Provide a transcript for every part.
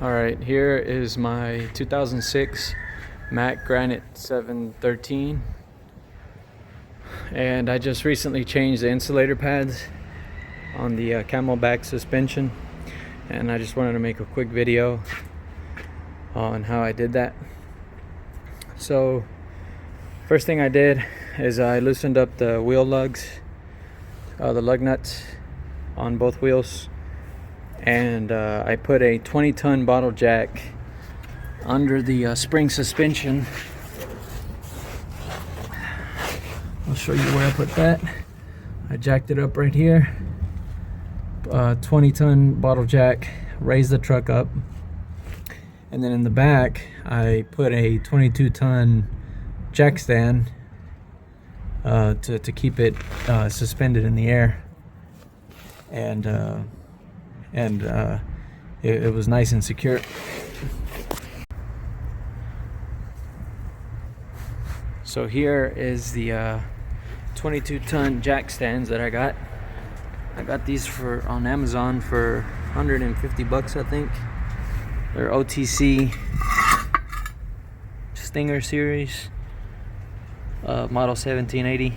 Alright, here is my 2006 Mack Granite 713, and I just recently changed the insulator pads on the Camelback suspension, and I just wanted to make a quick video on how I did that. So first thing I did is I loosened up the wheel lugs, the lug nuts on both wheels, and I put a 20-ton bottle jack under the spring suspension. I'll show you where I put that. I jacked it up right here. 20-ton bottle jack, raised the truck up, and then in the back I put a 22-ton jack stand to keep it suspended in the air, and it was nice and secure. So here is the 22-ton jack stands that I got. I got these on Amazon for 150 bucks, I think. They're OTC Stinger series, model 1780.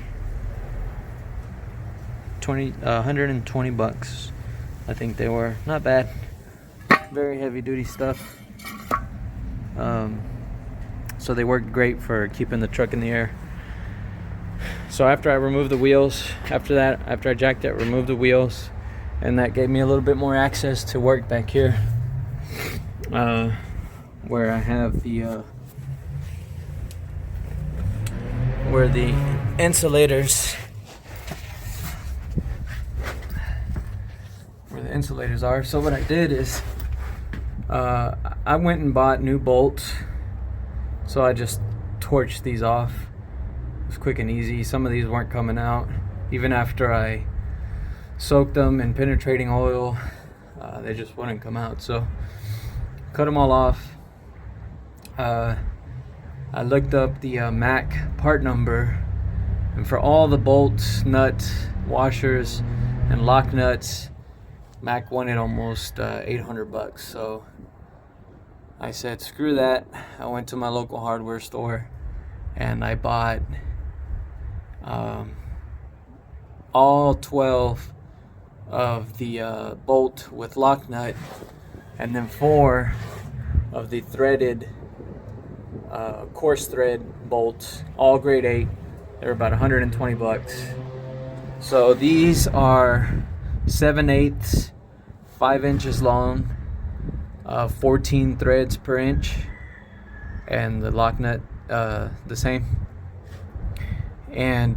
120 bucks. I think they were not bad. Very heavy duty stuff. So they worked great for keeping the truck in the air. So after I removed the wheels, after I jacked it, removed the wheels, and that gave me a little bit more access to work back here, where I have where the insulators are. So what I did is I went and bought new bolts. So I just torched these off. It was quick and easy. Some of these weren't coming out even after I soaked them in penetrating oil. They just wouldn't come out, so cut them all off. I looked up the Mack part number, and for all the bolts, nuts, washers, and lock nuts, Mack wanted almost 800 bucks. So I said, screw that. I went to my local hardware store and I bought all 12 of the bolt with lock nut, and then 4 of the threaded coarse thread bolts, all grade 8. They're about 120 bucks. So these are 7/8, 5 inches long, 14 threads per inch, and the lock nut the same. And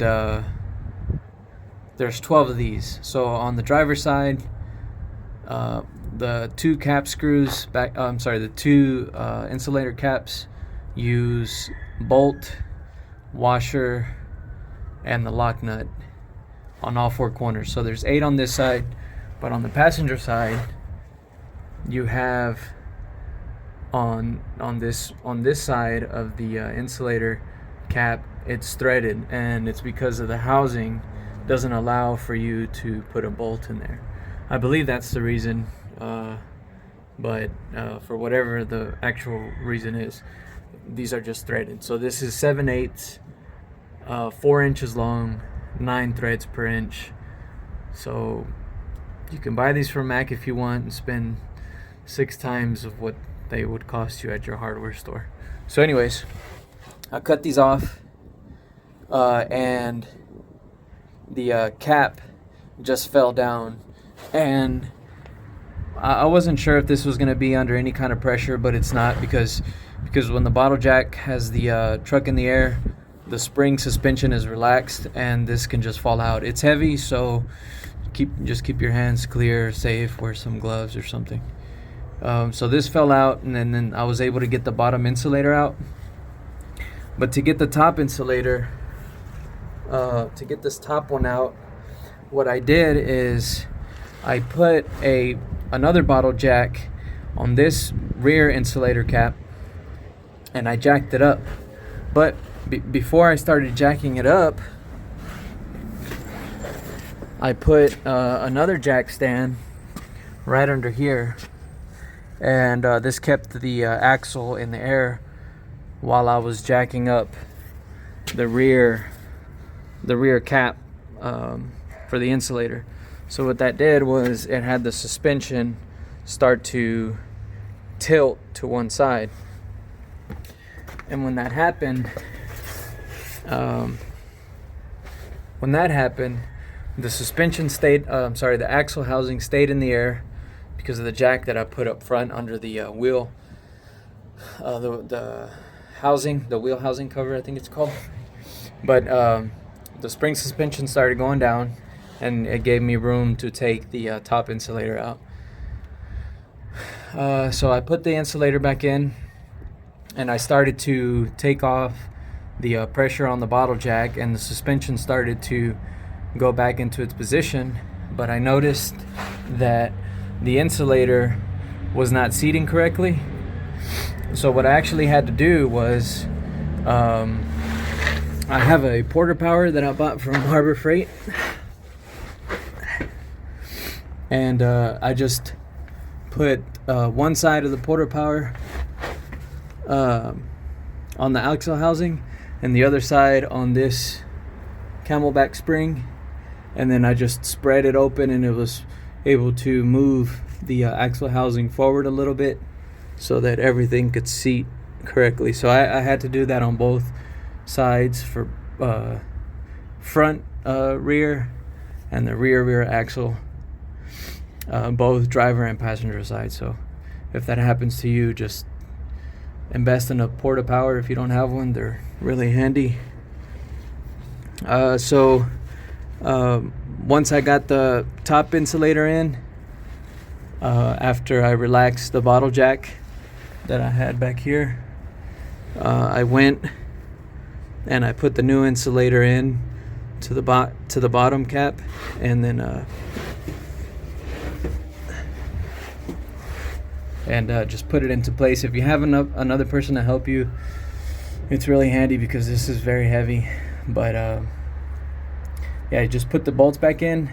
there's 12 of these. So on the driver's side, the 2 cap screws the 2 insulator caps use bolt, washer, and the lock nut on all 4 corners. So there's 8 on this side, but on the passenger side, you have on this side of the insulator cap, it's threaded, and it's because of the housing doesn't allow for you to put a bolt in there. I believe that's the reason, but for whatever the actual reason is, these are just threaded. So this is 7/8, 4 inches long, 9 threads per inch. So you can buy these from Mack if you want and spend 6 times of what they would cost you at your hardware store. So anyways, I cut these off, and the cap just fell down, and I wasn't sure if this was going to be under any kind of pressure, but it's not, because when the bottle jack has the truck in the air, the spring suspension is relaxed and this can just fall out. It's heavy, so just keep your hands clear, safe, wear some gloves or something. So this fell out, and then I was able to get the bottom insulator out. But to get the top insulator, to get this top one out, what I did is I put another bottle jack on this rear insulator cap, and I jacked it up. But before I started jacking it up, I put another jack stand right under here, and this kept the axle in the air while I was jacking up the rear cap for the insulator. So what that did was it had the suspension start to tilt to one side, and when that happened, the suspension stayed. The axle housing stayed in the air because of the jack that I put up front under the wheel. The wheel housing cover, I think it's called. But the spring suspension started going down, and it gave me room to take the top insulator out. So I put the insulator back in, and I started to take off the pressure on the bottle jack, and the suspension started to go back into its position. But I noticed that the insulator was not seating correctly. So what I actually had to do was, I have a Porter Power that I bought from Harbor Freight, and I just put one side of the Porter Power on the axle housing and the other side on this Camelback spring, and then I just spread it open, and it was able to move the axle housing forward a little bit so that everything could seat correctly. So I had to do that on both sides, for front rear and the rear axle, both driver and passenger side. So if that happens to you, just invest in a Porta Power. If you don't have one, they're really handy. So once I got the top insulator in, after I relaxed the bottle jack that I had back here, I went and I put the new insulator in to the bottom cap, and then just put it into place. If you have another person to help you, it's really handy because this is very heavy. But yeah, just put the bolts back in,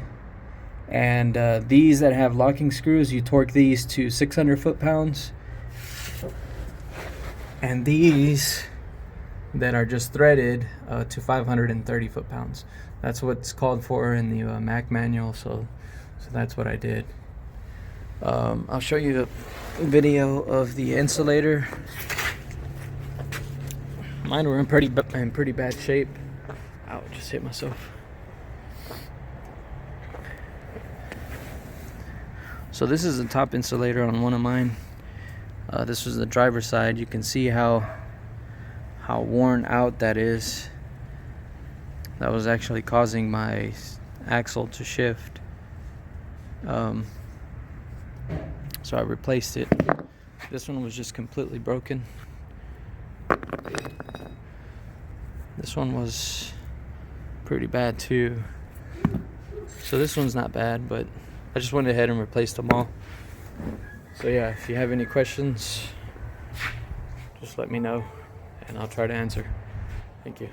and these that have locking screws, you torque these to 600 foot-pounds, and these that are just threaded to 530 foot-pounds. That's what's called for in the Mack manual, so that's what I did. I'll show you a video of the insulator. Mine were in pretty bad shape. Ow, just hit myself. So this is the top insulator on one of mine. This was the driver's side. You can see how worn out that is. That was actually causing my axle to shift. So I replaced it. This one was just completely broken. This one was pretty bad too. So this one's not bad, but I just went ahead and replaced them all. So yeah, if you have any questions, just let me know and I'll try to answer. Thank you.